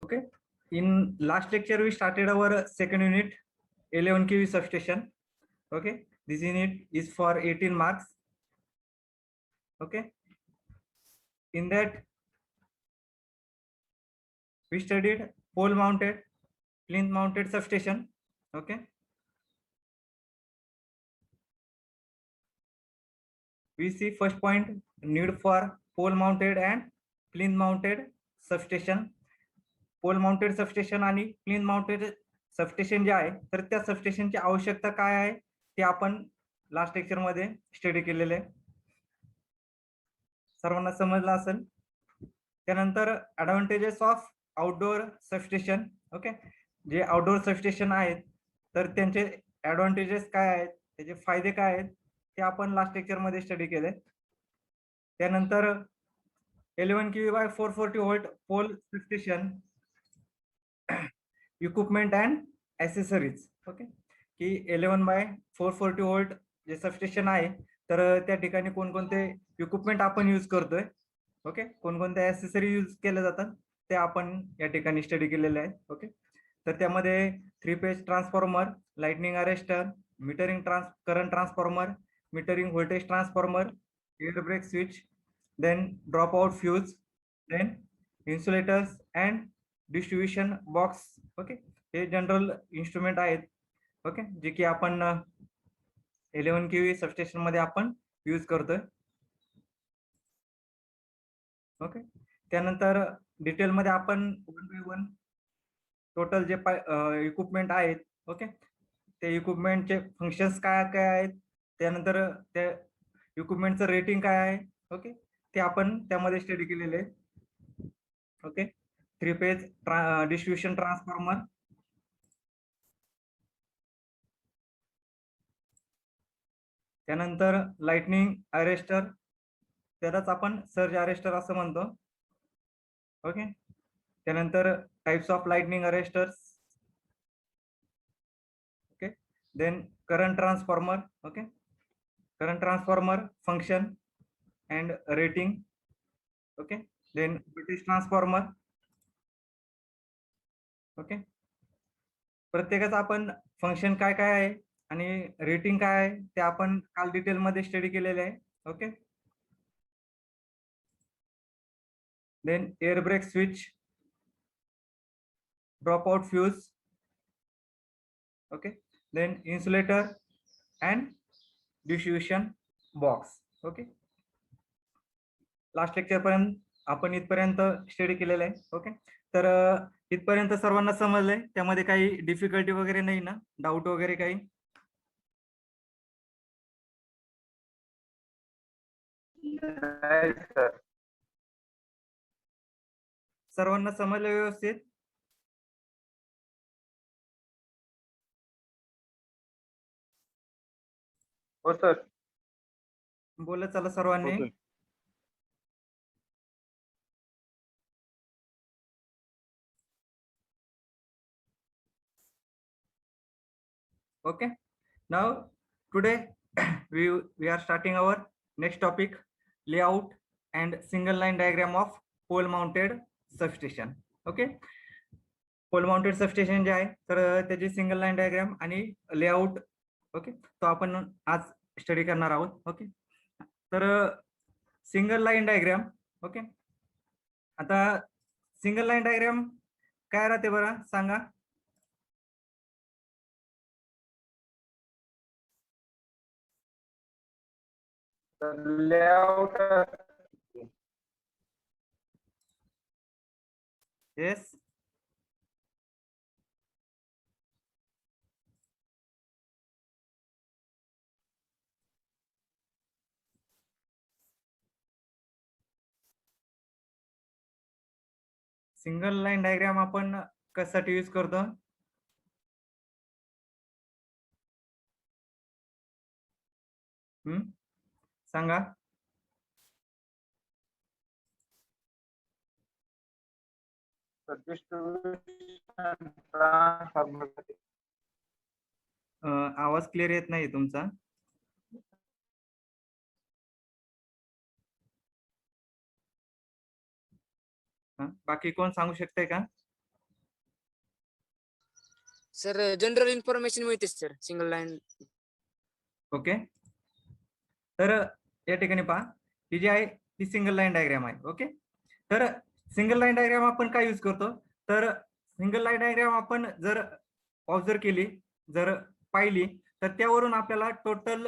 Okay. In last lecture, we started our second unit, 11 kV substation. Okay. This unit is for 18 marks. Okay. In that, we studied pole mounted, plinth mounted substation. Okay. We see first point, need for pole mounted and plinth mounted substation. Pole mounted substation आणि plinth mounted substation जे आहे तर त्या सबस्टेशनची आवश्यकता काय आहे ते आपण लास्ट लेक्चर मध्ये स्टडी केलेले आहे. सर्वांना समजलं असेल. त्यानंतर advantages of outdoor substation. Okay. जे आउटडोअर सबस्टेशन आहेत तर त्यांचे ऍडव्हान्टेजेस काय आहेत, त्याचे फायदे काय आहेत ते आपण लास्ट लेक्चर मध्ये स्टडी केले. त्यानंतर 11 kV by 440 volt pole substation equipment and accessories. Okay. की 11 बाय 440 व्होल्ट जे सबस्टेशन आहे तर त्या ठिकाणी कोणकोणते इक्विपमेंट आपण यूज करतोय. ओके. कोणकोणते ऍसेसरी यूज केल्या जातात ते आपण या ठिकाणी स्टडी केलेले आहे. ओके. तर त्यामध्ये 3 phase transformer, lightning arrester, metering current transformer, metering voltage transformer, air break switch, then drop out fuse, then insulators and distribution box. Okay. हे जनरल इन्स्ट्रुमेंट आहेत. ओके. जे की आपण 11 kV सबस्टेशन मध्ये आपण यूज करतोय. ओके. त्यानंतर डिटेल मध्ये आपण 1 बाय 1 टोटल जे इक्विपमेंट आहेत. ओके. ते इक्विपमेंटचे फंक्शन्स काय काय आहेत, त्यानंतर त्या इक्विपमेंटचं रेटिंग काय आहे. ओके. ते आपण त्यामध्ये स्टडी केलेले आहे. ओके. 3 फेज डिस्ट्रीब्युशन ट्रान्सफॉर्मर, त्यानंतर लाइटनिंग अरेस्टर, त्यालाच आपण सर्ज अरेस्टर असं म्हणतो. ओके. त्यानंतर types of lightning arresters. Okay. Then current transformer. Okay. Current transformer function and rating. Okay. Then voltage transformer. Okay. प्रत्येकाचं आपण फंक्शन काय काय आहे आणि रेटिंग काय आहे ते आपण काल डिटेल मध्ये स्टडी केलेले आहे. Okay. Then air break switch, drop out fuse. Okay. Then insulator and distribution box. Okay. Last lecture पर्यंत आपण इथपर्यंत स्टडी केलेलं आहे. ओके. तर इथपर्यंत सर्वांना समजलंय, त्यामध्ये काही डिफिकल्टी वगैरे नाही ना, डाऊट वगैरे काही? सर्वांना समजलं व्यवस्थित? हो सर. बोला चला सर्वांनी. Okay. Now today we are starting our next topic, layout and single line diagram of pole mounted substation. Okay. Pole mounted substation जे आहे तर त्याची सिंगल लाईन डायग्राम आणि लेआउट. ओके. तो आपण आज स्टडी करणार आहोत. ओके. तर सिंगल लाईन डायग्राम. ओके. आता सिंगल लाईन डायग्राम काय राहते बरं सांगा. Layout. Yes. Single line diagram आपण कशासाठी यूज करतो? सांगा. आवाज क्लिअर येत नाही तुमचा. बाकी कोण सांगू शकते का? सर जनरल इन्फॉर्मेशन मिळते सर सिंगल लाईन. ओके, तर या ठिकाणी पहा ही जी आहे ती सिंगल लाईन डायग्राम आहे. ओके, तर सिंगल लाईन डायग्राम आपण काय यूज करतो, तर सिंगल लाईन डायग्राम आपण जर ऑब्झर्व केली, जर पाहिली, तर त्यावरून आपल्याला टोटल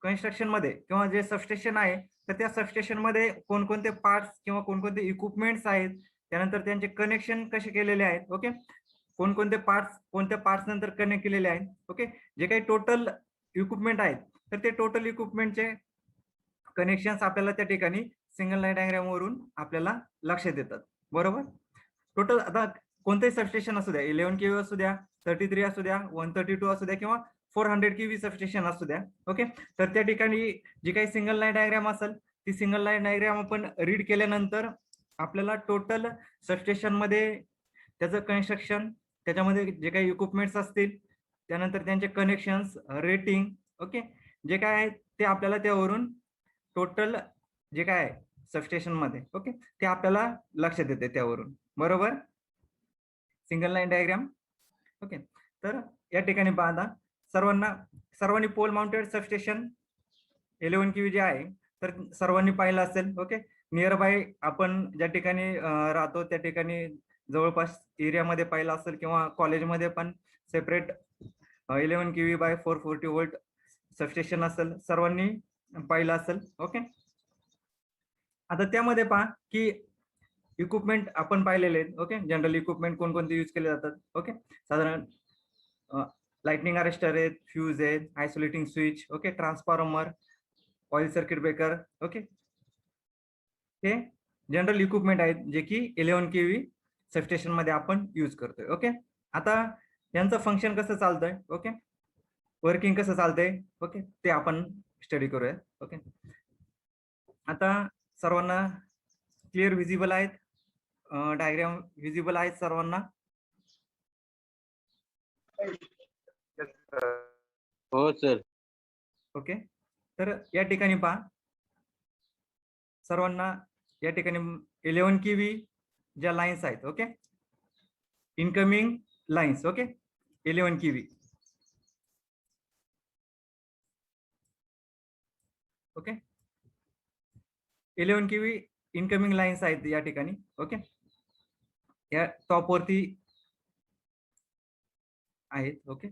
कन्स्ट्रक्शन मध्ये किंवा जे सबस्टेशन आहे तर त्या सबस्टेशन मध्ये कोणकोणते पार्ट्स किंवा कोणकोणते इक्विपमेंट्स आहेत, त्यानंतर त्यांचे कनेक्शन कसे केलेले आहेत. ओके, कोणकोणते पार्ट्स कोणत्या पार्ट्स नंतर कनेक्ट केलेले आहेत. ओके, जे काही टोटल इक्विपमेंट आहेत तर ते टोटल इक्विपमेंटचे कनेक्शन्स आपल्याला त्या ठिकाणी सिंगल लाईन डायग्राम वरून आपल्याला लक्षात येतात. बरोबर, टोटल आता कोणतेही सबस्टेशन असू द्या, 11 केव्ही असू द्या, 33 असू द्या, 132 असू द्या किंवा 400 केव्ही सबस्टेशन असू द्या. ओके, तर त्या ठिकाणी जी काही सिंगल लाईन डायग्राम असेल ती सिंगल लाईन डायग्राम आपण रीड केल्यानंतर आपल्याला टोटल सबस्टेशन मध्ये त्याचं कन्स्ट्रक्शन, त्याच्यामध्ये जे काही इक्विपमेंट्स असतील, त्यानंतर त्यांचे कनेक्शन्स, रेटिंग, ओके, जे काय आहे ते आपल्याला त्यावरून टोटल जे काय आहे सबस्टेशन मध्ये, ओके, ते आपल्याला लक्षात येते त्यावरून. बरोबर, सिंगल लाईन डायग्राम. ओके, तर या ठिकाणी पाहता सर्वांनी पोल माउंटेड सबस्टेशन 11 केव्ही जे आहे तर सर्वांनी पाहिलं असेल. ओके, नियर बाय आपण ज्या ठिकाणी राहतो त्या ठिकाणी जवळपास एरियामध्ये पाहिलं असेल किंवा कॉलेजमध्ये पण separate 11 kV by 440 volt substation असेल, सर्वांनी पाहिलं असेल. ओके, आता त्यामध्ये पहा की इक्विपमेंट आपण पाहिलेले आहेत. ओके, जनरल इक्विपमेंट कोणकोणते यूज केले जातात. ओके, साधारण लाइटनिंग अरेस्टर आहेत, फ्यूज आहेत, isolating switch, okay, transformer, oil circuit breaker. Okay, हे जनरल इक्विपमेंट आहेत जे की 11 केव्ही सबस्टेशन मध्ये आपण यूज करतोय. ओके, आता यांचं फंक्शन कसं चालतंय, ओके, वर्किंग कसं चालतंय, ओके, ते आपण स्टडी करूया. ओके, आता सर्वांना क्लिअर विजिबल आहेत, डायग्राम विजिबल आहेत सर्वांना. हो सर. ओके, तर या ठिकाणी पहा सर्वांना या ठिकाणी 11 केव्ही ज्या लाईन्स आहेत, okay, incoming lines, okay, 11 kV. Okay, 11 kV incoming lines आहेत या ठिकाणी. ओके, या टॉप वरती आहेत. ओके,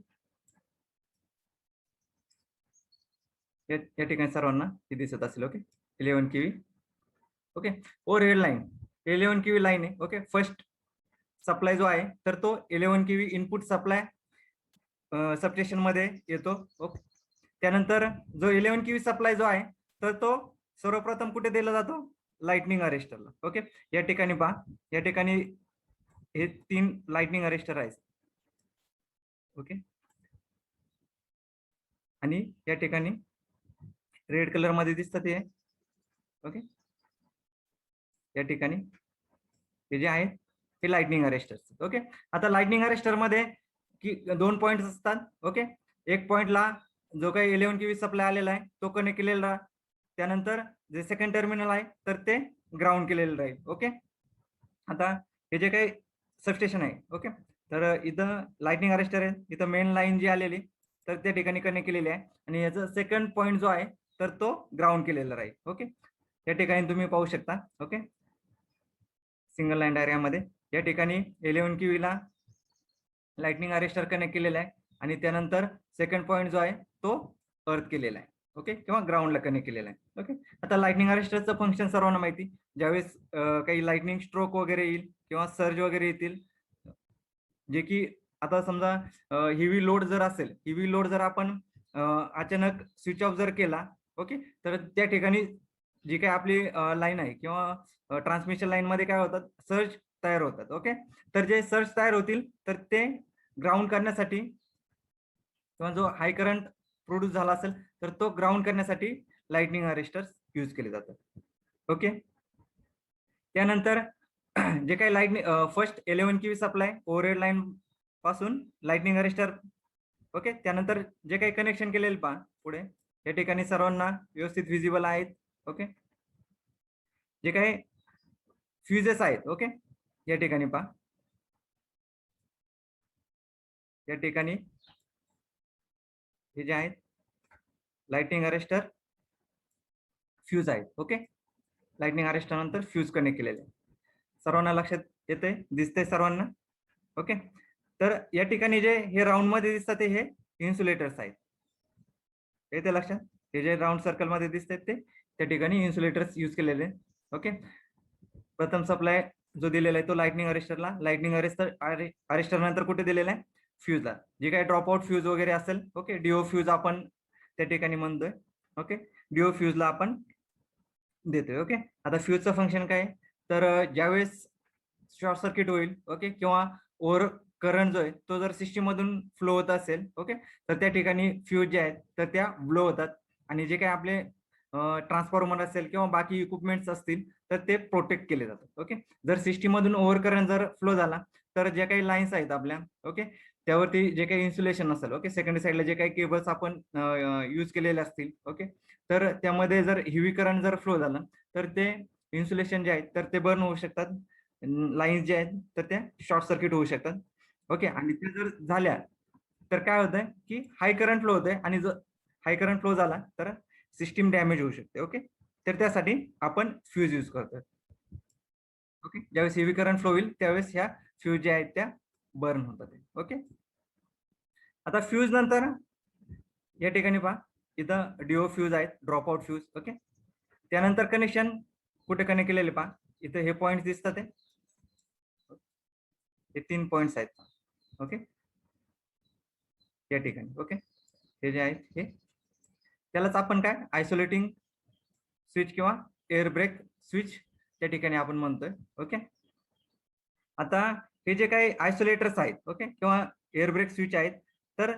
या ठिकाणी सर्वांना हे दिसत असेल. Okay, 11 kV. Okay, overhead line 11 kV line आहे. ओके, फर्स्ट सप्लाय जो आहे तर तो 11 केव्ही इनपुट सप्लाय सबस्टेशन मध्ये येतो. ओके, त्यानंतर जो 11 केव्ही सप्लाय जो आहे तर तो सर्वप्रथम कुठे दिला जातो, लाइटनिंग अरेस्टरला. ओके, या ठिकाणी पहा, या ठिकाणी हे 3 लाइटनिंग अरेस्टर आहेत. ओके, आणि या ठिकाणी रेड कलर मध्ये दिसतात हे. ओके, या ठिकाणी हे जे आहे हे लाइटनिंग अरेस्टर्स. ओके, आता लाइटनिंग अरेस्टर मध्ये की 2 पॉइंट्स असतात. ओके, एक पॉइंटला जो काही 11 केव्ही सप्लाय आलेला आहे तो कनेक्ट केलेला, त्यानंतर जे सेकंड टर्मिनल आहे तर ते ग्राउंड केलेलं राहील. ओके, आता हे जे काही सबस्टेशन आहे, ओके, तर इथं लाइटनिंग अरेस्टर आहे, इथं मेन लाईन जी आलेली तर त्या ठिकाणी कनेक्ट केलेली आहे आणि याचा सेकंड पॉइंट जो आहे तर तो ग्राउंड केलेला राहील. ओके, या ठिकाणी तुम्ही पाहू शकता. ओके, सिंगल लाईन डायग्राम मध्ये या ठिकाणी 11 केव्ही ला लाइटनिंग अरेस्टर कनेक्ट केलेला आहे आणि त्यानंतर सेकंड पॉइंट जो आहे तो अर्थ केलेला आहे. ओके, किंवा ग्राउंडला कनेक्ट केलेला आहे. ओके, आता लाइटनिंग अरेस्टरचं फंक्शन सर्वांना माहिती, ज्यावेळेस काही लाइटनिंग स्ट्रोक वगैरे येईल किंवा सर्ज वगैरे येतील, जे की आता समजा हेवी लोड जर असेल, हेवी लोड जर आपण अचानक स्विच ऑफ जर केला, ओके, तर त्या ठिकाणी जी काही आपली लाईन आहे किंवा ट्रान्समिशन लाईन मध्ये काय होतात, सर्ज तयार होतात. ओके, तर जे सर्ज तयार होतील तर ते ग्राउंड करण्यासाठी किंवा जो हाय करंट प्रोड्यूस झाला असेल तर तो ग्राउंड करण्यासाठी लाइटनिंग अरेस्टर्स यूज केले जातात. ओके, त्यानंतर जे काही lightning first 11 kV supply overhead line पासून लाइटनिंग अरेस्टर. ओके, त्यानंतर जे काही कनेक्शन केलेले पहा पुढे या ठिकाणी सर्वांना व्यवस्थित विजिबल आहेत. ओके, जे काही फ्युजेस आहेत, ओके, या ठिकाणी पहा या ठिकाणी हे जे आहेत लाइटिंग अरेस्टर फ्यूज आहेत. ओके, लाइटनिंग अरेस्टर नंतर फ्यूज कनेक्ट केलेले आहे. सर्वांना लक्षात येते, दिसते सर्वांना? ओके, तर या ठिकाणी जे हे राऊंड मध्ये दिसतात हे इन्सुलेटर्स आहेत. येते लक्षात? हे जे राऊंड सर्कल मध्ये दिसतात ते त्या ठिकाणी इन्सुलेटर्स यूज केलेले. ओके, प्रथम सप्लाय जो दिलेला आहे तो लाइटनिंग अरेस्टरला, लाइटनिंग अरेस्टर नंतर कुठे दिलेला आहे? फ्यूजला. जे काही ड्रॉपआउट फ्यूज वगैरे असेल, ओके, डीओ फ्यूज आपण त्या ठिकाणी म्हणतोय. ओके, डीओ फ्यूजला आपण देतोय. ओके, आता फ्यूजचं फंक्शन काय? तर ज्यावेळेस शॉर्ट सर्किट होईल, ओके, किंवा ओव्हर करंट जो आहे तो जर सिस्टीम मधून फ्लो होत असेल, ओके, तर त्या ठिकाणी फ्यूज जे आहेत तर त्या ब्लो होतात आणि जे काही आपले ट्रान्सफॉर्मर असेल किंवा बाकी इक्विपमेंट्स असतील तर ते प्रोटेक्ट केले जातात. ओके, जर सिस्टीम मधून ओव्हर करंट जर फ्लो झाला तर जे काही लाईन्स आहेत आपल्या, ओके, त्यावरती जे काही इन्सुलेशन असेल, ओके, सेकंडरी साईडला जे काही केबल्स आपण यूज केलेले असतील, ओके, तर त्यामध्ये जर हेवी करंट जर फ्लो झाला तर ते इन्सुलेशन जे आहेत तर ते बर्न होऊ शकतात, लाईन्स जे आहेत तर त्या शॉर्ट सर्किट होऊ शकतात. ओके, आणि ते जर झाल्या तर काय होतंय की हाय करंट फ्लो होतंय आणि जर हाय करंट फ्लो झाला तर सिस्टीम डॅमेज होऊ शकते. ओके, तर त्यासाठी आपण फ्यूज यूज करतोय. ओके, ज्यावेळेस हेवी करंट फ्लो होईल त्यावेळेस ह्या फ्यूज ज्या आहेत त्या बर्न होतात. ओके, आता फ्यूज नंतर या ठिकाणी पहा इथं डीओ फ्यूज आहेत, ड्रॉप आउट फ्यूज. ओके, त्यानंतर कनेक्शन कुठे कनेक्ट केलेले पहा, इथं हे पॉइंट दिसतात हे 3 पॉइंट्स आहेत. ओके, या ठिकाणी. ओके, हे जे आहेत हे त्यालाच आपण काय आयसोलेटिंग स्विच किंवा एअर ब्रेक स्विच त्या ठिकाणी आपण म्हणतोय. ओके, आता हे जे काही आयसोलेटर्स आहेत, ओके, किंवा एअर ब्रेक स्विच आहेत तर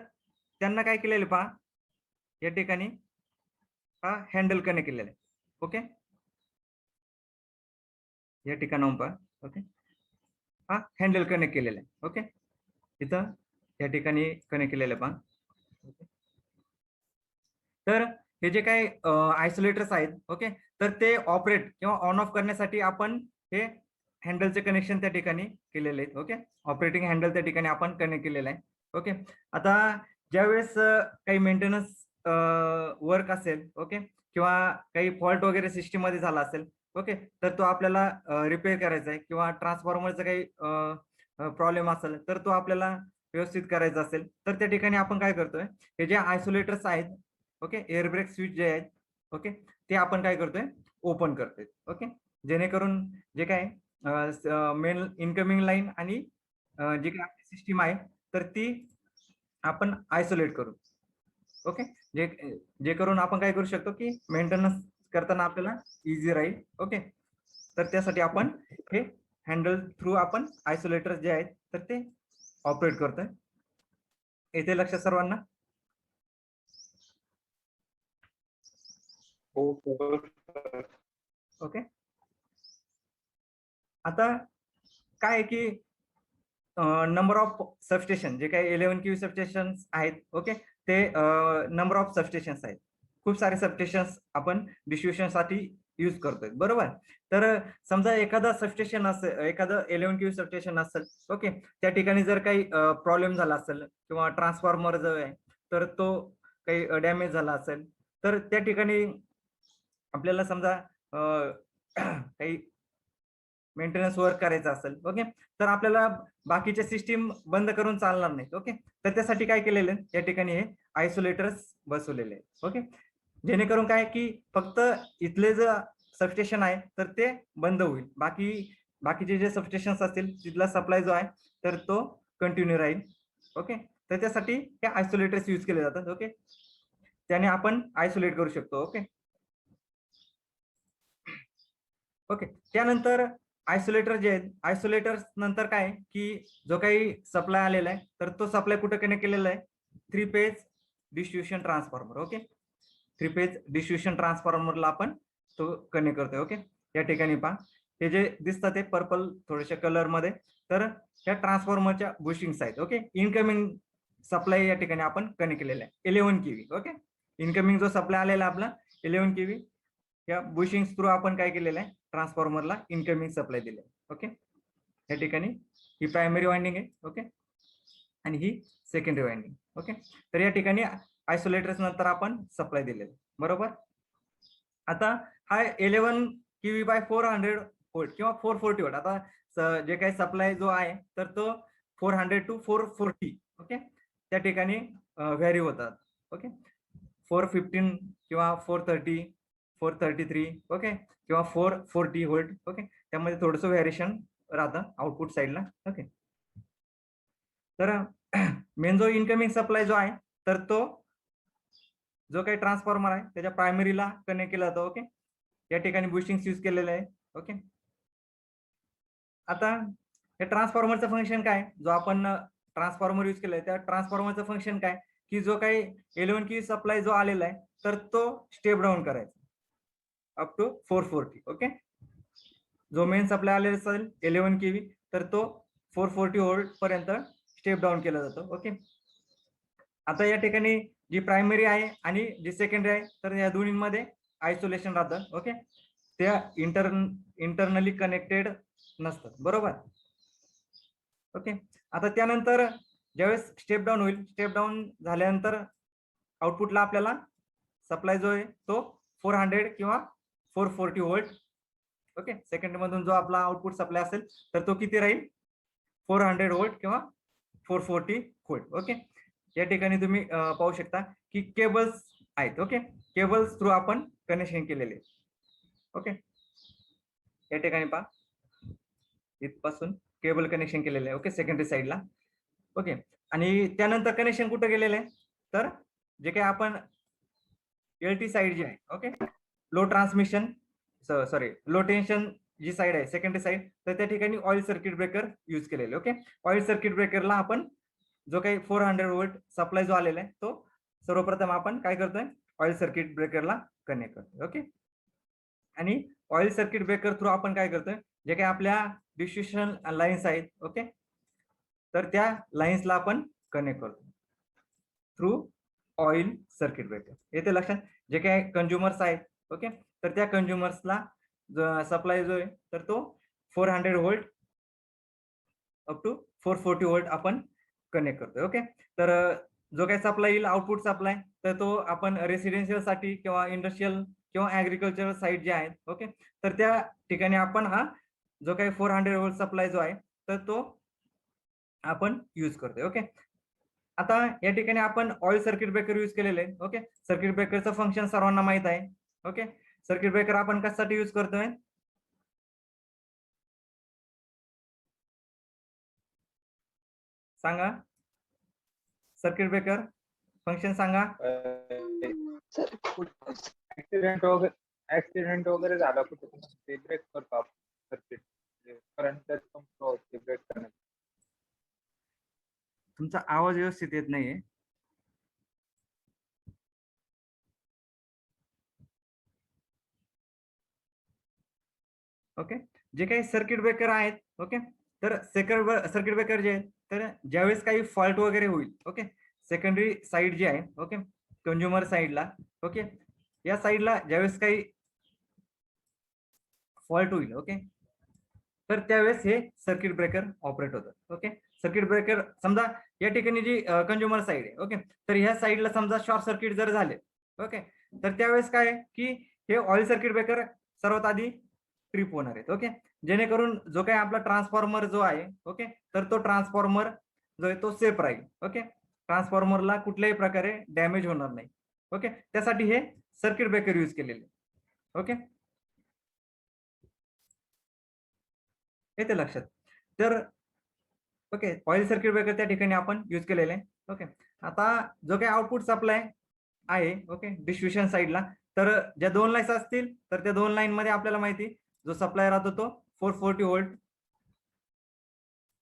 त्यांना काय केलेले पहा, या ठिकाणी हा हँडल कनेक्ट केलेला आहे. ओके, या ठिकाणाहून पहा, ओके, हा हँडल कनेक्ट केलेला आहे. ओके, इथं या ठिकाणी कनेक्ट केलेलं आहे पहा. तर हे जे काही आयसोलेटर्स आहेत, ओके, तर ते ऑपरेट किंवा ऑन ऑफ करण्यासाठी आपण हे हँडलचे कनेक्शन त्या ठिकाणी केलेले आहेत. ओके, ऑपरेटिंग हँडल त्या ठिकाणी आपण कनेक्ट केलेला आहे. ओके, आता ज्यावेळेस काही मेंटेनन्स वर्क असेल, ओके, किंवा काही फॉल्ट वगैरे सिस्टीम मध्ये झाला असेल, ओके, तर तो आपल्याला रिपेअर करायचा आहे किंवा ट्रान्सफॉर्मरचा काही प्रॉब्लेम असेल तर तो आपल्याला व्यवस्थित करायचा असेल तर त्या ठिकाणी आपण काय करतोय, हे जे आयसोलेटर्स आहेत, ओके, एअर ब्रेक स्विच जे आहेत, ओके, ते आपण काय करतोय ओपन करतोय. ओके, जेणेकरून जे काय मेन इनकमिंग लाईन आणि जी काही आपली सिस्टीम आहे तर ती आपण आयसोलेट करू. ओके, जे जे करून आपण काय करू शकतो की मेंटेनन्स करताना आपल्याला इझी राहील. ओके, तर त्यासाठी आपण हे हँडल थ्रू आपण आयसोलेटर जे आहेत तर ते ऑपरेट करतोय. येथे लक्षात सर्वांना? ओके, आता काय आहे की नंबर ऑफ सबस्टेशन जे काही 11 केव्ही सबस्टेशन आहेत, ओके, ते नंबर ऑफ सबस्टेशन्स आहेत. खूप सारे सबस्टेशन्स आपण डिस्ट्रीब्युशन साठी यूज करतोय, बरोबर. तर समजा एखादा सबस्टेशन असेल, एखादं 11 केव्ही सबस्टेशन असेल, ओके, त्या ठिकाणी जर काही प्रॉब्लेम झाला असेल किंवा ट्रान्सफॉर्मर जो आहे तर तो काही डॅमेज झाला असेल तर त्या ठिकाणी आपल्याला समजा काही मेंटेनन्स वर्क करायचा असेल, ओके, तर आपल्याला बाकीचे सिस्टीम बंद करून चालणार नाही. ओके, तर त्यासाठी काय केलेलं आहे या ठिकाणी हे आयसोलेटर्स बसवलेले आहेत. ओके, जेणेकरून काय की फक्त इथले जे सबस्टेशन आहे तर ते बंद होईल, बाकीचे जे सबस्टेशन असतील तिथला सप्लाय जो आहे तर तो कंटिन्यू राहील. ओके, तर त्यासाठी हे आयसोलेटर्स यूज केले जातात. ओके, त्याने आपण आयसोलेट करू शकतो. ओके, ओके, त्यानंतर आयसोलेटर जे आहेत, आयसोलेटर नंतर काय की जो काही सप्लाय आलेला आहे तर तो सप्लाय कुठे कनेक्ट केलेला आहे? 3 phase distribution transformer. Okay, 3 phase distribution ट्रान्सफॉर्मरला आपण तो कनेक्ट करतोय. ओके, या ठिकाणी पहा हे जे दिसतात ते पर्पल थोडेसे कलर मध्ये, तर ह्या ट्रान्सफॉर्मरच्या बुशिंग्स आहेत. ओके, इनकमिंग सप्लाय या ठिकाणी आपण कनेक्ट केलेला आहे 11 केव्ही. ओके, इनकमिंग जो सप्लाय आलेला आपला 11 केव्ही या बुशिंग थ्रू आपण काय केलेलं आहे ट्रान्सफॉर्मरला इनकमिंग सप्लाय दिले. ओके, या ठिकाणी ही प्रायमरी वाइंडिंग आहे. ओके, आणि ही सेकंडरी वाइंडिंग. ओके, तर या ठिकाणी आयसोलेटर्स नंतर आपण सप्लाय दिलेले बरोबर. आता हा 11 kV बाय 400 व्होल्ट किंवा 440 व्होल्ट, आता जे काही सप्लाय जो आहे तर तो 400 to 440 ओके त्या ठिकाणी व्हॅरी होतात. ओके, 415 किंवा 430 433 ओके किंवा 440 व्होल्ट. ओके, त्यामध्ये थोडंसं व्हॅरिएशन राहतं आउटपुट साईडला. ओके, तर मेन जो इनकमिंग सप्लाय जो आहे तर तो जो काही ट्रान्सफॉर्मर आहे त्याच्या प्रायमरीला कनेक्ट केला जातो. ओके, या ठिकाणी बुस्टिंग यूज केलेलं आहे. ओके, आता या ट्रान्सफॉर्मरचं फंक्शन काय, जो आपण ट्रान्सफॉर्मर यूज केलाय त्या ट्रान्सफॉर्मरचं फंक्शन काय की जो काही 11 kV सप्लाय जो आलेला आहे तर तो स्टेप डाऊन करायचा अप टू 440. ओके, जो मेन सप्लाय आलेला असेल 11 kV तर तो 440 व्होल्ट पर्यंत स्टेप डाऊन केला जातो. ओके, आता या ठिकाणी जी प्रायमरी आहे आणि जी सेकंडरी आहे तर या दोन्हीमध्ये आयसोलेशन राहतं. ओके, त्या इंटरनली कनेक्टेड नसतात बरोबर. ओके, आता त्यानंतर ज्यावेळेस स्टेप डाऊन होईल, स्टेप डाऊन झाल्यानंतर आउटपुटला आपल्याला सप्लाय जो आहे तो 400 किंवा 440 व्होल्ट. ओके, सेकंडरी मधून जो आपला आउटपुट सप्लाय असेल तर तो किती राहील 400 व्होल्ट किंवा 440 व्होल्ट. ओके, या ठिकाणी तुम्ही पाहू शकता की केबल्स आहेत. ओके, केबल्स थ्रू आपण कनेक्शन केलेले. ओके, या ठिकाणी पहा इथपासून केबल कनेक्शन केलेलं आहे. ओके, सेकंडरी साईडला. ओके, आणि त्यानंतर कनेक्शन कुठं गेलेलं आहे तर जे काही आपण एलटी साईड जी आहे okay low transmission sorry low tension जी साईड आहे सेकंडरी साईड तर त्या ठिकाणी ऑइल सर्किट ब्रेकर यूज केलेले. ओके, ऑइल सर्किट ब्रेकरला आपण जो काही 400 व्होल्ट सप्लाय जो आलेला आहे तो सर्वप्रथम आपण काय करतोय ऑइल सर्किट ब्रेकरला कनेक्ट करतोय. ओके, आणि ऑइल सर्किट ब्रेकर थ्रू आपण काय करतोय जे काही आपल्या डिस्ट्रीब्युशन लाईन्स आहेत ओके तर त्या लाईन्सला आपण कनेक्ट करतो थ्रू ऑइल सर्किट ब्रेकर. येते लक्षात, जे काही कंझ्युमर्स आहेत ओके तर त्या कंझ्युमर्सला सप्लाय जो आहे तर तो 400 व्होल्ट अप टू 440 व्होल्ट आपण कनेक्ट करतोय. ओके, तर जो काही सप्लाय येईल आउटपुट सप्लाय तर तो आपण रेसिडेन्शियल साठी किंवा इंडस्ट्रियल किंवा ऍग्रिकल्चर साईट जे आहेत ओके तर त्या ठिकाणी आपण हा जो काही 400 व्होल्ट सप्लाय जो आहे तर तो आपण यूज करतोय. ओके, आता या ठिकाणी आपण ऑइल सर्किट ब्रेकर यूज केलेले आहे. ओके, सर्किट ब्रेकरचं फंक्शन सर्वांना माहित आहे. ओके, सर्किट ब्रेकर आपण कशासाठी यूज करतोय सांगा, सर्किट ब्रेकर फंक्शन सांगा. ऍक्सिडेंट वगैरे झाला कुठे ते ब्रेक करतो आपण सर्किट करंट ते ब्रेक करण्यात. तुमचा आवाज व्यवस्थित येत नाहीये. ओके, जे काही सर्किट ब्रेकर आहेत ओके तर सर्किट ब्रेकर जे आहेत तर ज्यावेळेस काही फॉल्ट वगैरे होईल ओके सेकंडरी साईड जी आहे ओके कंझ्युमर साईडला ओके या साईडला ज्यावेळेस काही फॉल्ट होईल ओके तर त्यावेळेस हे सर्किट ब्रेकर ऑपरेट होतं. ओके, सर्किट ब्रेकर समजा या ठिकाणी जी कंझ्युमर साईड आहे ओके तर ह्या साईडला समजा शॉर्ट सर्किट जर झाले ओके तर त्यावेळेस काय की हे ऑइल सर्किट ब्रेकर सर्वात आधी ट्रिप होणार आहेत. ओके, जेणेकरून जो काही आपला ट्रान्सफॉर्मर जो आहे ओके तर तो ट्रान्सफॉर्मर जो आहे तो सेफ राहील. ओके, ट्रान्सफॉर्मरला कुठल्याही प्रकारे डॅमेज होणार नाही. ओके, त्यासाठी हे सर्किट ब्रेकर यूज केलेले. ओके, येते लक्षात. तर ओके ऑइल सर्किट ब्रेकर त्या ठिकाणी आपण यूज केलेले आहे. ओके, आता जो काही आउटपुट सप्लाय आहे ओके डिस्ट्रीब्युशन साईडला तर ज्या दोन लाईन्स असतील तर त्या दोन लाईन मध्ये आपल्याला माहिती जो सप्लाय राहतो तो 440 volt.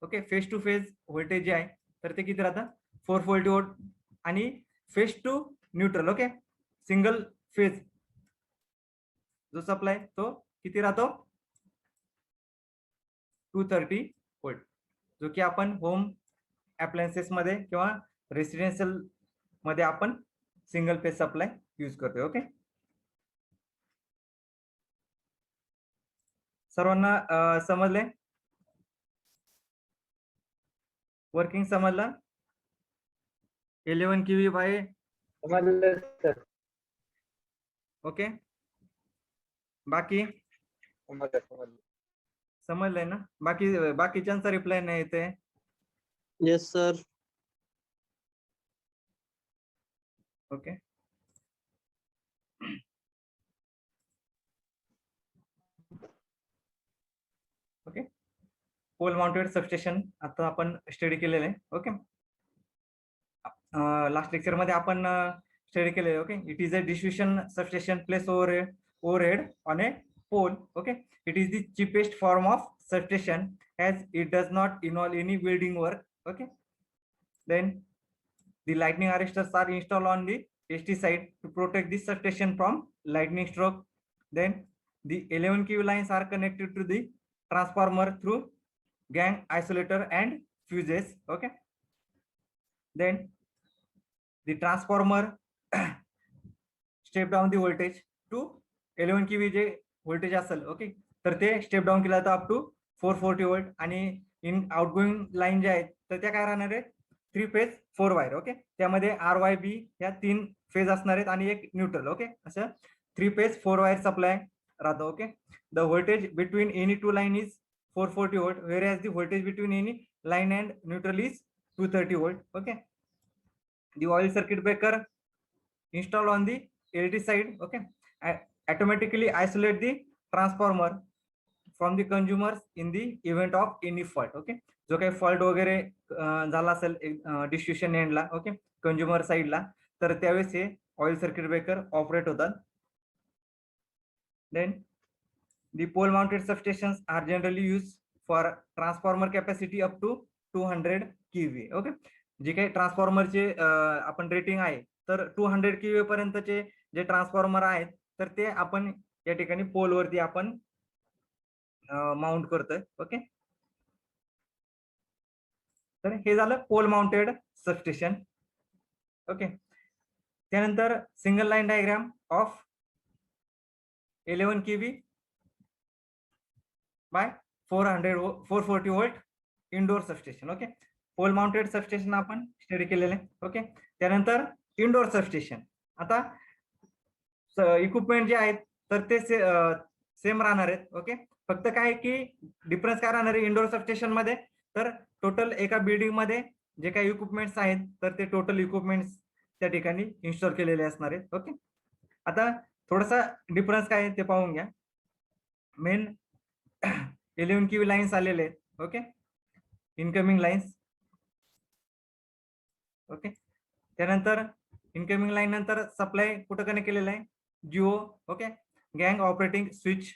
Okay, phase to phase voltage जे आहे तर ते किती राहतं 440 व्होल्ट आणि phase to neutral okay single phase जो सप्लाय तो किती राहतो 230 व्होल्ट जो की आपण होम अप्लायन्सेस मध्ये किंवा रेसिडेन्शियल मध्ये आपण सिंगल फेज सप्लाय यूज करतोय. ओके, सर्वांना समजले, वर्किंग समजलं. 11 kV बाय समजलं सर. ओके. बाकी समजलं. समजलंय ना? बाकीच्यांचा रिप्लाय नाही येते. Yes sir. Okay. Okay. Pole mounted substation आता आपण स्टडी केलेलं आहे. ओके. लास्ट लेक्चर मध्ये आपण स्टडी केलेलं. Okay. It is a distribution substation place overhead on a pole. Okay. It is the cheapest form of substation as it does not involve any building work. Okay. Then the lightning arresters are installed on the ST side to protect the substation from lightning stroke. Then the 11 kV lines are connected to the transformer through gang isolator and fuses. Okay. Then the transformer step down the voltage to 11 kV जे voltage असेल. Okay. तर ते step down केलं जातं up to 440 volt. आणि in outgoing line ज्या आहेत तर त्या काय राहणार आहेत 3 फेज 4 वायर. ओके. त्यामध्ये RYB या 3 फेज असणार आहेत आणि एक न्यूट्रल. ओके. असं 3 फेज 4 वायर सप्लाय राहतं. Okay. The voltage between any two line is 440 volt, whereas the voltage between any line and neutral is 230 volt. Okay. The oil circuit breaker installed on the LT side. Okay. Automatically isolate the transformer from the consumers in the event of any fault. Okay. जो काही fault वगैरे झाला असेल distribution एंडला. Okay. Consumer साइडला तर त्यावेळेस हे ऑइल सर्किट ब्रेकर ऑपरेट होतात. Then the pole mounted substations are generally used for transformer capacity up to 200 kV. Okay. जे काही ट्रान्सफॉर्मरचे आपण रेटिंग आहे तर 200 kV पर्यंतचे जे ट्रान्सफॉर्मर आहेत तर ते आपण या ठिकाणी पोल वरती आपण माउंट करतोय. ओके. तर हे झालं पोल माउंटेड सबस्टेशन. ओके. त्यानंतर single line diagram of 11 kV by 440 volt indoor substation. Okay. Pole mounted substation आपण स्टडी केलेले. ओके. त्यानंतर इंडोर सबस्टेशन. आता इक्विपमेंट जे आहेत तर ते सेम राहणार आहेत. ओके. फक्त काय की डिफरन्स काय राहणार आहे इंडोर सबस्टेशन मध्ये तर टोटल एका बिल्डिंग मध्ये जे काही इक्विपमेंट्स आहेत तर ते टोटल इक्विपमेंट्स त्या ठिकाणी इन्स्टॉल केलेले असणार आहेत. ओके. आता थोडासा डिफरन्स काय आहे ते पाहून घ्या. मेन 11 kV लाईन्स आलेले आहेत. ओके. Incoming lines. ओके. त्यानंतर इनकमिंग लाईन नंतर सप्लाय कुठं कनेक्ट केलेलं आहे जिओ. ओके. गँग ऑपरेटिंग स्विच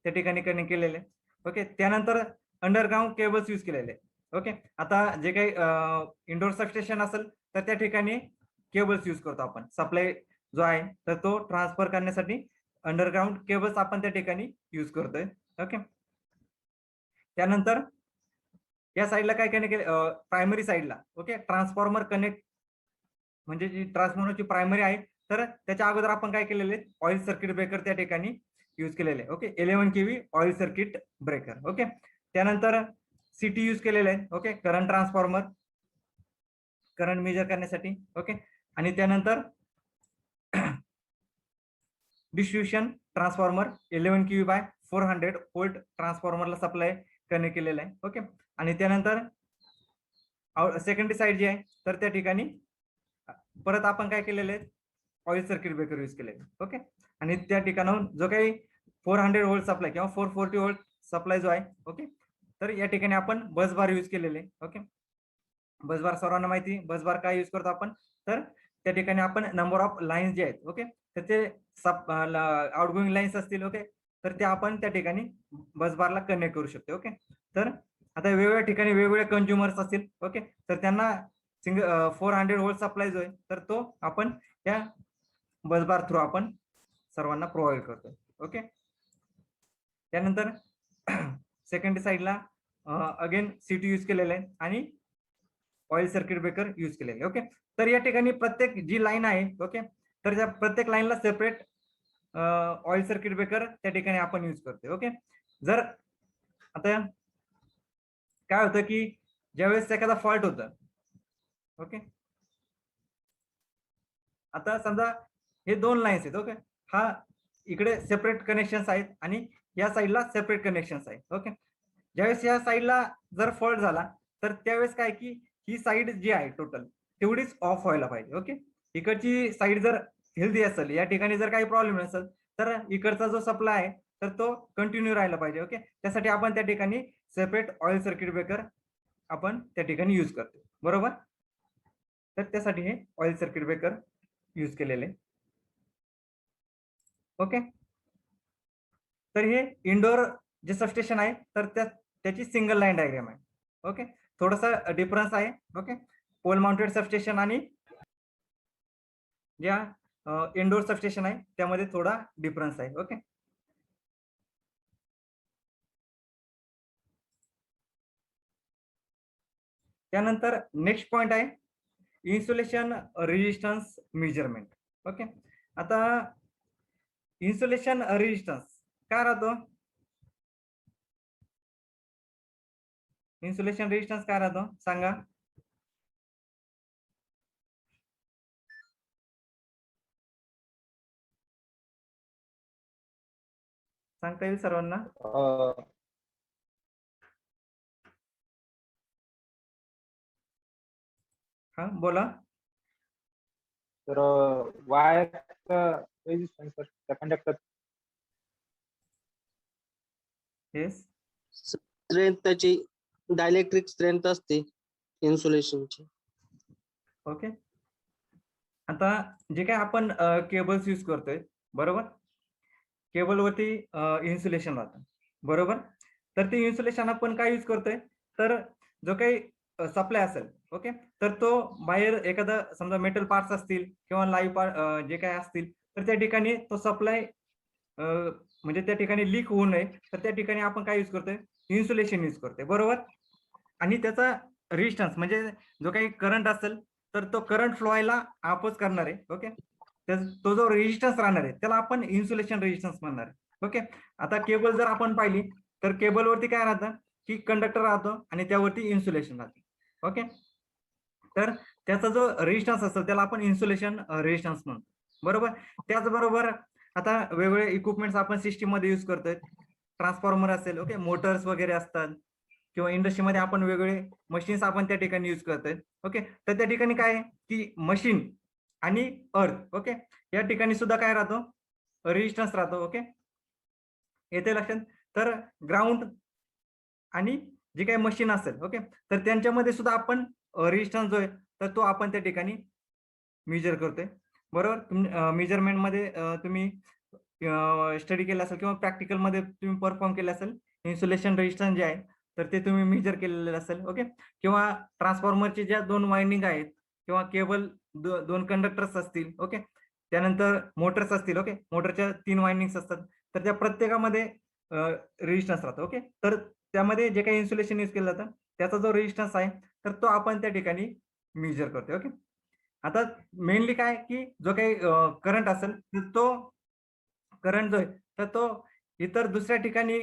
त्या ठिकाणी कनेक्ट केलेले. ओके. त्यानंतर अंडरग्राउंड केबल्स यूज केलेले. ओके. आता जे काही इंडोर सबस्टेशन असेल तर त्या ठिकाणी केबल्स यूज करतो आपण. सप्लाय जो आहे तर तो ट्रान्सफर करण्यासाठी अंडरग्राउंड केबल्स आपण त्या ठिकाणी यूज करतोय. ओके. त्यानंतर या साईडला काय कनेक्ट केलं प्रायमरी साईडला. ओके. ट्रान्सफॉर्मर कनेक्ट म्हणजे जी ट्रान्सफॉर्मरची प्रायमरी आहे तर त्याच्या अगोदर आपण काय केलेले ऑइल सर्किट ब्रेकर त्या ठिकाणी यूज केलेले. Okay. 11 kV oil circuit breaker. Okay. त्यानंतर CT यूज केलेले आहे. Okay. Current transformer current measure करण्यासाठी. ओके. आणि त्यानंतर distribution transformer 11 kV by 400 volt ट्रान्सफॉर्मरला सप्लाय कनेक्ट केलेला आहे. ओके. आणि त्यानंतर सेकंडरी साईड जी आहे तर त्या ठिकाणी परत आपण काय केलेले आहे ऑइल सर्किट ब्रेकर यूज केलेले. ओके. आणि त्या ठिकाणाहून जो काही 400 volt सप्लाय किंवा 440 volt सप्लाय जो आहे. ओके. तर या ठिकाणी आपण बस बार यूज केलेले. ओके. बस बार सर्वांना माहिती बस बार काय यूज करतो आपण तर त्या ठिकाणी आपण नंबर ऑफ लाईन्स जे आहेत. ओके. तर ते आउटगोइंग लाईन्स असतील. ओके. तर ते आपण त्या ठिकाणी बस बारला कनेक्ट करू शकतो. ओके. तर आता वेगवेगळ्या ठिकाणी वेगवेगळे कंझ्युमर्स असतील. ओके. तर त्यांना 400 volt सप्लाय जो आहे तर तो आपण त्या बस बार थ्रू आपण सर्वांना प्रोव्हाइड करतो. ओके. त्यानंतर सेकंडरी साईडला अगेन CT यूज केलेलं आहे आणि ऑइल सर्किट ब्रेकर यूज केलेले. ओके. तर या ठिकाणी प्रत्येक जी लाईन आहे. ओके. तर त्या प्रत्येक लाईनला सेपरेट ऑइल सर्किट ब्रेकर त्या ठिकाणी आपण यूज करतोय. ओके. जर आता काय होतं की ज्यावेळेस एखादा फॉल्ट होतं. ओके. आता समजा हे 2 लाईन्स आहेत. ओके, हा इकडे सेपरेट कनेक्शन्स आहेत आणि या साईडला सेपरेट कनेक्शन्स आहेत. ओके, ज्यावेळेस या साईडला जर फॉल्ट झाला तर त्यावेळेस काय की ही साईड जी आहे टोटल तेवढीच ऑफ व्हायला पाहिजे. ओके, इकडची साईड जर हेल्दी असेल, या ठिकाणी जर काही प्रॉब्लेम नसेल तर इकडचा जो सप्लाय आहे तर तो कंटिन्यू राहायला पाहिजे. ओके, त्यासाठी आपण त्या ठिकाणी सेपरेट ऑइल सर्किट ब्रेकर आपण त्या ठिकाणी यूज करतो. बरोबर, तर त्यासाठी हे ऑइल सर्किट ब्रेकर यूज केलेले. ओके, तर हे इंडोर जे सबस्टेशन आहे तर त्याची सिंगल लाईन डायग्राम आहे. ओके, थोडासा डिफरन्स आहे. ओके, पोल माउंटेड सबस्टेशन आणि ज्या इंडोर सबस्टेशन आहे त्यामध्ये थोडा डिफरन्स आहे. ओके, त्यानंतर नेक्स्ट पॉइंट आहे इन्सुलेशन रेजिस्टन्स मेजरमेंट. ओके, आता इन्सुलेशन रेजिस्टन्स काय राहतो? इन्सुलेशन रेजिस्टन्स काय राहतो सांगा? सांगता येईल सर्वांना? हा बोला. तर वायरचं रेजिस्टन्स त्या कंडक्टर येस, स्ट्रेंथ त्याची डायलेक्ट्रिक स्ट्रेंथ असते इन्सुलेशनची. ओके, आता जे काय आपण केबल्स यूज करतोय बरोबर, केबलवरती इन्सुलेशन राहतं बरोबर. तर ते इन्सुलेशन आपण काय यूज करतोय तर जो काही सप्लाय असेल ओके, तर तो बाहेर एखादा समजा मेटल पार्ट्स असतील किंवा लाईव्ह पार्ट जे काय असतील तर त्या ठिकाणी तो सप्लाय म्हणजे त्या ठिकाणी लीक होऊ नये तर त्या ठिकाणी आपण काय यूज करतोय? इन्सुलेशन यूज करतोय बरोबर. आणि त्याचा रेजिस्टन्स म्हणजे जो काही करंट असेल तर तो करंट फ्लो व्हायला अपोज करणार आहे. ओके, तो जो रेजिस्टन्स राहणार आहे त्याला आपण इन्सुलेशन रेजिस्टन्स म्हणणार आहे. ओके, आता केबल जर आपण पाहिली तर केबलवरती काय राहतं की कंडक्टर राहतो आणि त्यावरती इन्सुलेशन राहते. ओके, तर त्याचा जो रेजिस्टन्स असतो त्याला आपण इन्सुलेशन रेजिस्टन्स म्हणतो बरोबर. त्याचबरोबर आता वेगवेगळे इक्विपमेंट्स आपण सिस्टीम मध्ये यूज करतोय. ट्रान्सफॉर्मर असेल, ओके, मोटर्स वगैरे असतात किंवा इंडस्ट्रीमध्ये आपण वेगवेगळे मशीन्स आपण त्या ठिकाणी यूज करतोय. ओके, तर त्या ठिकाणी काय आहे की मशीन आणि अर्थ ओके या ठिकाणी सुद्धा काय राहतो? रेजिस्टन्स राहतो. ओके, येते लक्षात? तर ग्राउंड आणि जे काही मशीन असेल ओके तर त्यांच्यामध्ये सुद्धा आपण रेजिस्टन्स जो आहे तर तो आपण त्या ठिकाणी मेजर करतोय बरोबर. मेजरमेंट मध्ये तुम्ही स्टडी केला असेल किंवा प्रॅक्टिकल मध्ये तुम्ही परफॉर्म केलं असेल इन्सुलेशन रेजिस्टन्स जे आहे तर ते तुम्ही मेजर केलेलं असेल. ओके, किंवा ट्रान्सफॉर्मरचे ज्या 2 वाइंडिंग आहेत किंवा केबल 2 कंडक्टर्स असतील. ओके, त्यानंतर मोटर्स असतील. ओके, मोटरच्या 3 वाइंडिंग्स असतात तर त्या प्रत्येकामध्ये रेजिस्टन्स राहतो. ओके, तर त्यामध्ये जे काही इन्सुलेशन यूज केलं जातं त्याचा जो रेजिस्टन्स आहे तर तो आपण त्या ठिकाणी मेजर करतोय. ओके, आता मेनली काय की जो काही करंट असेल तर तो करंट जो आहे तर तो इतर दुसऱ्या ठिकाणी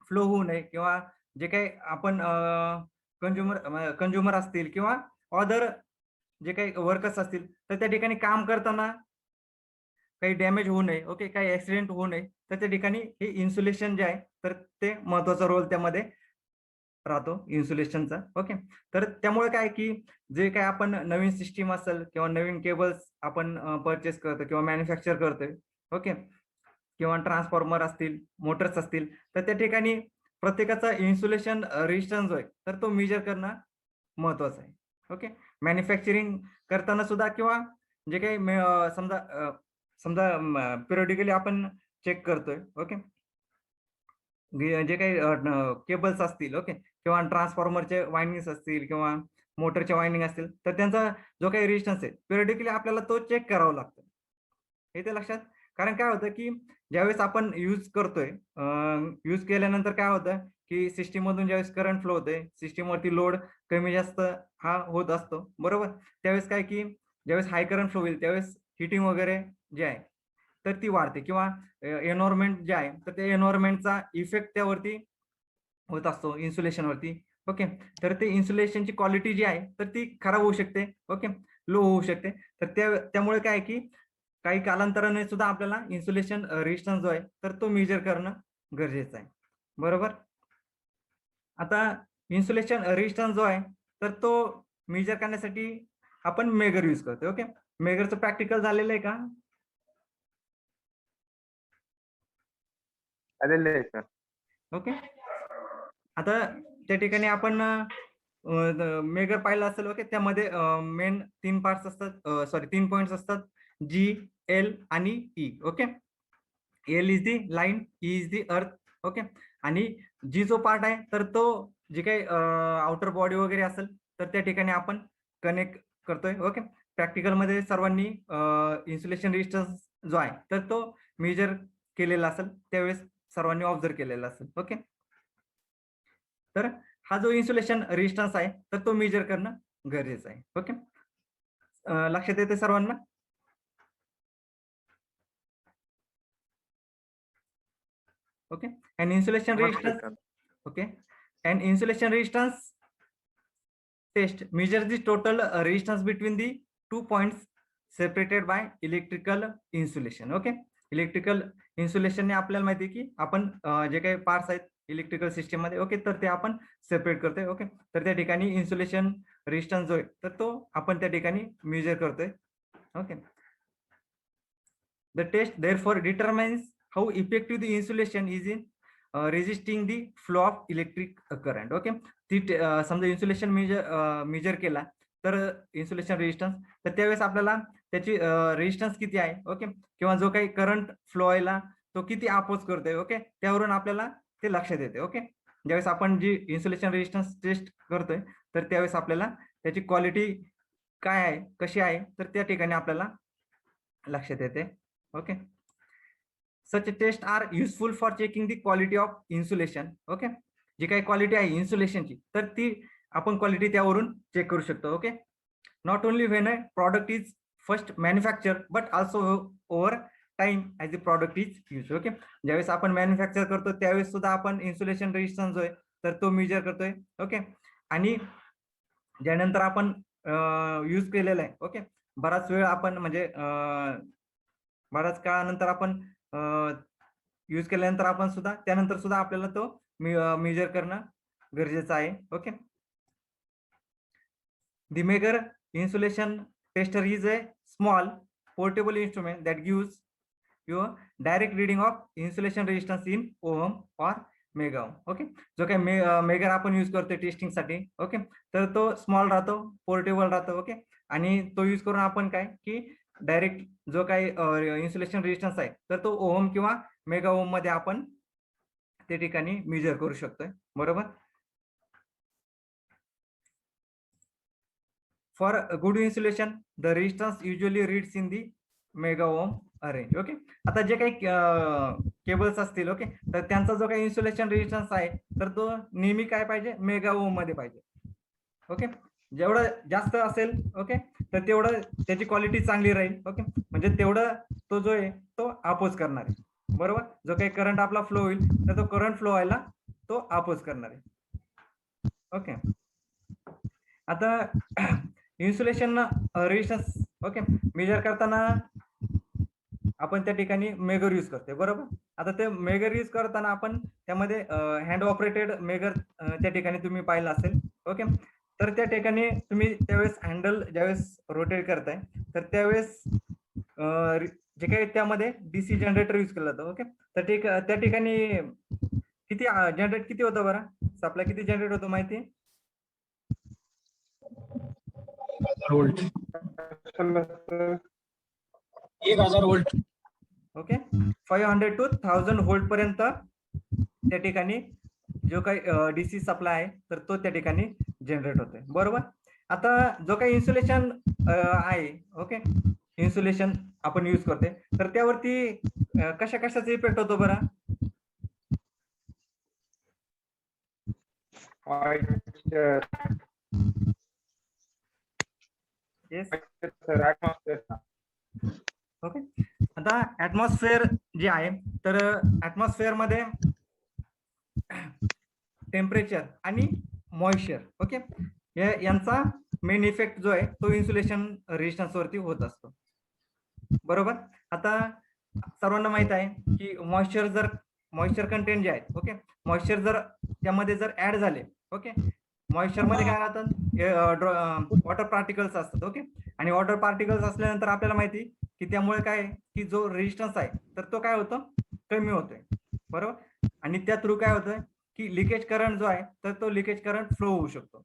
फ्लो होऊ नये किंवा जे काही आपण कंझ्युमर असतील किंवा अदर जे काही वर्कर्स असतील तर त्या ठिकाणी काम करताना काही डॅमेज होऊ नये. ओके, काही ऍक्सिडेंट होऊ नये तर त्या ठिकाणी हे इन्सुलेशन जे आहे तर ते महत्वाचा रोल त्यामध्ये राहतो इन्सुलेशनचा. ओके, तर त्यामुळे काय की जे काय आपण नवीन सिस्टीम असेल किंवा नवीन केबल्स आपण परचेस करतो किंवा मॅन्युफॅक्चर करतोय. ओके, किंवा ट्रान्सफॉर्मर असतील, मोटर्स असतील तर त्या ठिकाणी प्रत्येकाचा इन्सुलेशन रेजिस्टन्स जो आहे तर तो मेजर करणं महत्वाचं आहे. ओके, मॅन्युफॅक्चरिंग करताना सुद्धा किंवा जे काही समजा पिरियडिकली आपण चेक करतोय. ओके, जे काही केबल्स असतील ओके किंवा ट्रान्सफॉर्मरचे वाइंडिंग्स असतील किंवा मोटरचे वाइंडिंग असतील तर त्यांचा जो काही रेजिस्टन्स आहे पिरियडिकली आपल्याला तो चेक करावा लागतो. हे ते लक्षात? कारण काय होतं की ज्यावेळेस आपण यूज करतोय यूज केल्यानंतर काय होतं की सिस्टीम मधून ज्यावेळेस करंट फ्लो होतोय सिस्टीम वरती लोड कमी जास्त हा होत असतो बरोबर. त्यावेळेस काय की ज्यावेळेस हाय करंट फ्लो होईल त्यावेळेस हिटिंग वगैरे जे आहे तर ती वाढते किंवा एन्व्हायरमेंट जे आहे तर त्या एन्व्हायरमेंटचा इफेक्ट त्यावरती होत असतो इन्सुलेशन वरती. ओके, तर ते इन्सुलेशनची क्वालिटी जी आहे तर ती खराब होऊ शकते. ओके, लो होऊ शकते. तर त्यामुळे काय की काही कालांतराने सुद्धा आपल्याला इन्सुलेशन रेजिस्टन्स जो आहे तर तो मेजर करणं गरजेचं आहे. बरोबर. आता इन्सुलेशन रेजिस्टन्स जो आहे तर तो मेजर करण्यासाठी आपण मेगर यूज करतो. ओके, मेगरचं प्रॅक्टिकल झालेलं आहे का? आलेलं आहे सर. ओके, आता त्या ठिकाणी आपण मेगर पाहिलं असेल. ओके, त्यामध्ये मेन 3 पार्ट्स असतात, सॉरी 3 पॉइंट्स असतात, जी, एल आणि E. Okay, L is the line, E is the अर्थ. ओके, आणि जी जो पार्ट आहे तर तो जे काही आउटर बॉडी वगैरे असेल तर त्या ठिकाणी आपण कनेक्ट करतोय. ओके, प्रॅक्टिकल मध्ये सर्वांनी इन्सुलेशन रेजिस्टन्स जो आहे तर तो मेजर केलेला असेल, त्यावेळेस सर्वांनी ऑब्झर्व केलेला असेल. ओके, तर हा जो इन्सुलेशन रेजिस्टन्स आहे तर तो मेजर करणं गरजेचं आहे. ओके, लक्षात येते सर्वांना? Okay, an insulation resistance. Okay, an insulation resistance test measures the total resistance between the 2 points separated by electrical insulation. Okay, electrical insulation ने आपल्याला माहिती आहे की आपण जे काही पार्ट्स आहेत इलेक्ट्रिकल सिस्टम मध्ये, ओके, तर ते आपण सेपरेट करतोय. ओके, तर त्या ठिकाणी इन्सुलेशन रेजिस्टन्स जो आहे तर तो आपण त्या ठिकाणी मेजर करतोय. Okay, the test therefore determines how effective the insulation is in resisting the flow of electric current. Okay, ती समजा इन्सुलेशन मेजर केला तर इन्सुलेशन रेजिस्टन्स, तर त्यावेळेस आपल्याला त्याची रेजिस्टन्स किती आहे, ओके, किंवा जो काही करंट फ्लो व्हायला तो किती अपोज करतोय, ओके, त्यावरून आपल्याला ते लक्षात येते. ओके, ज्यावेळेस आपण जी इन्सुलेशन रेजिस्टन्स टेस्ट करतोय तर त्यावेळेस आपल्याला त्याची क्वालिटी काय आहे, कशी आहे, तर त्या ठिकाणी आपल्याला लक्षात येते. Okay, such tests are useful for checking the quality of insulation. Okay, जी काही क्वालिटी आहे इन्सुलेशनची तर ती आपण क्वालिटी त्यावरून चेक करू शकतो. Okay, not only when a product is first manufacture but also over time as the product is use. Okay, ज्यावेळेस आपण मॅन्युफॅक्चर करतो त्यावेळेस सुद्धा आपण इन्सुलेशन रेजिस्टन्स जो आहे तर तो मेजर करतोय. ओके, आणि ज्यानंतर आपण यूज केलेला आहे, ओके, बराच वेळ आपण म्हणजे बराच काळानंतर आपण यूज केल्यानंतर आपण सुद्धा त्यानंतर सुद्धा आपल्याला तो मेजर करणं गरजेचं आहे. Okay, the megger insulation tester is a small portable instrument that gives you a direct reading of insulation resistance in ohm or mega ohm. Okay, जो काही मेगर आपण यूज करतो टेस्टिंग साठी, ओके, तर तो स्मॉल राहतो, पोर्टेबल राहतो. Okay, आणि तो यूज करून आपण काय की डायरेक्ट जो काही इन्सुलेशन रेजिस्टन्स आहे तर तो ओहम किंवा मेगा ओहम मध्ये आपण त्या ठिकाणी मेजर करू शकतोय. बरोबर. For good insulation the resistance usually reads in the mega ohm range. Okay, आता जे काही केबल्स असतील, ओके, तर त्यांचा जो काही इन्सुलेशन रेजिस्टन्स आहे तर तो नेहमी काय पाहिजे, मेगा ओहम मध्ये पाहिजे. ओके, जेवढं जास्त असेल, ओके, तर तेवढं त्याची क्वालिटी चांगली राहील. ओके, म्हणजे तेवढं तो जो आहे तो अपोज करणार आहे. बरोबर, जो काही करंट आपला फ्लो होईल तर तो करंट फ्लो व्हायला तो अपोज करणार आहे. ओके, आता इन्सुलेशन रेजिस्टन्स, ओके, मेजर करताना आपण त्या ठिकाणी मेगर यूज करतोय. बरोबर, आता ते मेगर यूज करताना आपण त्यामध्ये हँड ऑपरेटेड मेगर त्या ठिकाणी तुम्ही पाहिलं असेल. ओके, तर त्या ठिकाणी तुम्ही त्यावेळेस हँडल ज्यावेळेस रोटेट करताय तर त्यावेळेस जे काही त्यामध्ये डीसी जनरेटर यूज केलं जातं. ओके, तर त्या ठिकाणी किती जनरेट किती होतं बरं, सप्लाय किती जनरेट होतो माहिती आहे? 1000 व्होल्ट. ओके, 500 to 1000 व्होल्ट पर्यंत त्या ठिकाणी जो काही डीसी सप्लाय आहे तर तो त्या ठिकाणी जनरेट होतोय. बरोबर, आता जो काही इन्सुलेशन आहे, ओके, इन्सुलेशन आपण यूज करतोय तर त्यावरती कशा कशाचा इफेक्ट होतो बरं? ओके, आता ऍटमॉस्फेअर जे आहे तर ऍटमॉस्फेअर मध्ये टेम्परेचर आणि मॉइश्चर, ओके, यांचा मेन इफेक्ट जो आहे तो इन्सुलेशन रेजिस्टन्स वरती होत असतो. बरोबर. आता सर्वांना माहित आहे की मॉइश्चर कंटेंट जे आहे, ओके, मॉइश्चर जर त्यामध्ये जर ऍड झाले, ओके, मॉइश्चर मध्ये काय राहतात, वॉटर पार्टिकल्स असतात, ओके, आणि वॉटर पार्टिकल्स असल्यानंतर आपल्याला माहिती की त्यामुळे काय आहे, की जो रेजिस्टन्स आहे तर तो काय होतो, कमी होतोय. बरोबर. आणि त्या थ्रू काय होतंय की लिकेज करंट जो आहे तर तो लिकेज करंट फ्लो होऊ शकतो.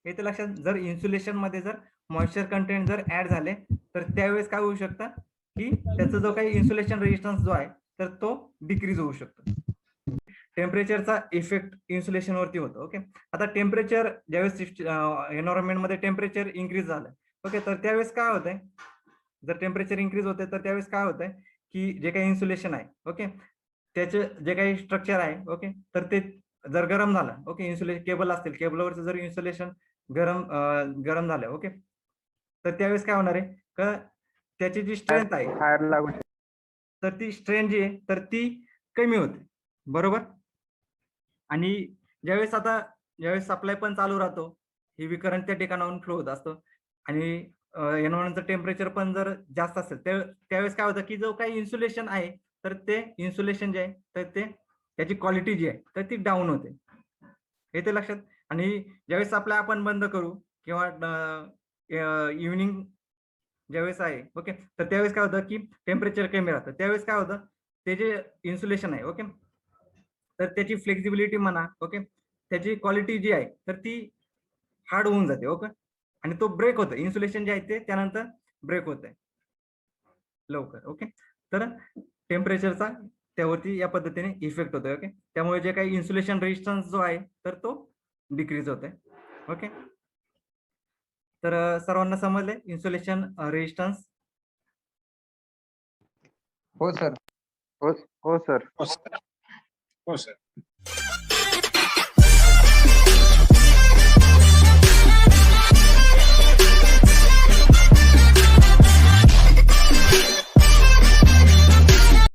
हे तर लक्षात. जर इन्सुलेशन मध्ये जर मॉइश्चर कंटेंट जर ऍड झाले तर त्यावेळेस काय होऊ शकतं की त्याचा जो काही इन्सुलेशन रेजिस्टन्स जो आहे तर तो डिक्रीज होऊ शकतो. टेम्परेचरचा इफेक्ट इन्सुलेशन वरती होतो. ओके. आता टेम्परेचर ज्यावेळेस एन्व्हायरमेंट मध्ये टेम्परेचर इन्क्रीज झालं, ओके, तर त्यावेळेस काय होतंय, जर टेम्परेचर इन्क्रीज होते तर त्यावेळेस काय होतंय की जे काही इन्सुलेशन आहे, ओके, त्याचे जे काही स्ट्रक्चर आहे, ओके, तर ते जर गरम झालं, ओके, इन्सुलेशन केबल असतील, केबलवरचं जर इन्सुलेशन गरम झालं, ओके, तर त्यावेळेस काय होणार आहे का त्याची जी स्ट्रेंथ आहे फायर लागू तर ती स्ट्रेंथ जी आहे तर ती कमी होते. बरोबर. आणि ज्यावेळेस सप्लाय पण चालू राहतो, हेवी करंट त्या ठिकाणाहून फ्लो होत असतो आणि एन्व्हायरमेंटचं टेम्परेचर पण जर जास्त असेल त्यावेळेस काय होतं की जो काही इन्सुलेशन आहे तर ते इन्सुलेशन जे आहे तर त्याची क्वालिटी जी आहे तर ती डाऊन होते. हे ते लक्षात. आणि ज्यावेळेस सप्लाय आपण बंद करू किंवा इव्हनिंग ज्यावेळेस आहे, ओके, तर त्यावेळेस काय होतं की टेम्परेचर कमी राहतं. त्यावेळेस काय होतं ते जे इन्सुलेशन आहे, ओके, तर त्याची फ्लेक्झिबिलिटी म्हणा, ओके, त्याची क्वालिटी जी आहे तर ती हार्ड होऊन जाते. ओके. आणि तो ब्रेक होतो. इन्सुलेशन जे आहे ते त्यानंतर ब्रेक होतंय लवकर. ओके. तर टेम्परेचरचा त्यावरती या पद्धतीने इफेक्ट होतोय. ओके. त्यामुळे जे काही इन्सुलेशन रेजिस्टन्स जो आहे तर तो डिक्रीज होतोय. ओके. तर सर्वांना समजले इन्सुलेशन रेजिस्टन्स. हो सर. हो सर. हो सर.